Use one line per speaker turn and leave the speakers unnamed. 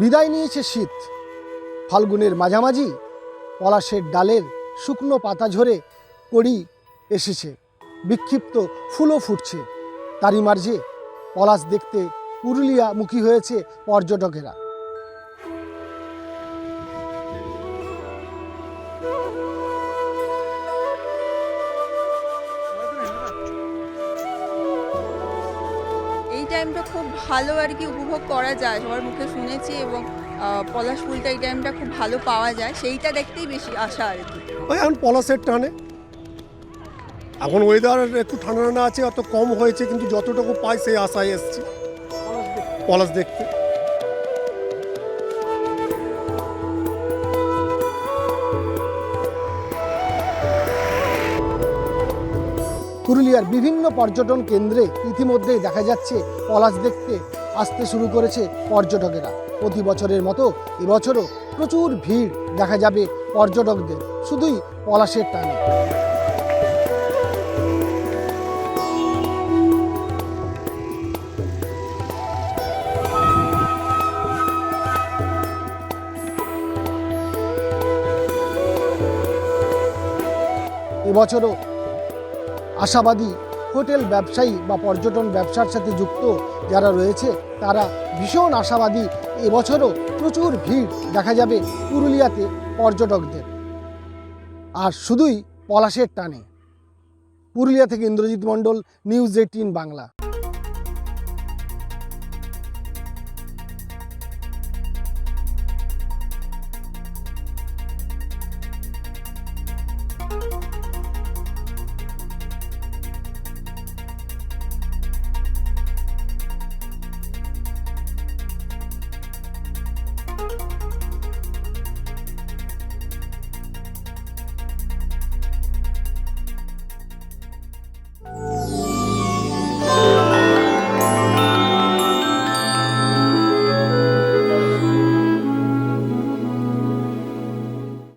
বিদায় নিয়েছে শীত। ফাল্গুনের মাঝামাঝি পলাশের ডালের শুকনো পাতা ঝরে কড়ি এসেছে, বিক্ষিপ্ত ফুলও ফুটছে। তারই মাঝে পলাশ দেখতে পুরুলিয়ামুখী হয়েছে পর্যটকেরা।
এই টাইমটা খুব ভালো আর কি উপভোগ করা যায়, সবার মুখে শুনেছি, এবং পলাশ ফুলটা এই টাইমটা খুব ভালো পাওয়া যায়, সেইটা দেখতেই বেশি আশা আর কি।
ওই এখন পলাশের টানে, এখন ওয়েদার একটু ঠান্ডা ঠান্ডা আছে, অত কম হয়েছে, কিন্তু যতটুকু পাই সেই আশায় এসছি পলাশ দেখতে।
পুরুলিয়ার বিভিন্ন পর্যটন কেন্দ্রে ইতিমধ্যেই দেখা যাচ্ছে পলাশ দেখতে আসতে শুরু করেছে পর্যটকেরা। প্রতি বছরের মতো এবছরও প্রচুর ভিড় দেখা যাবে পর্যটকদের, শুধুই পলাশের টানে। এবছরও আশাবাদী হোটেল ব্যবসায়ী বা পর্যটন ব্যবসার সাথে যুক্ত যারা রয়েছে তারা ভীষণ আশাবাদী এবছরও প্রচুর ভিড় দেখা যাবে পুরুলিয়াতে পর্যটকদের, আর শুধুই পলাশের টানে। পুরুলিয়া থেকে ইন্দ্রজিৎ মণ্ডল, নিউজ 18 বাংলা।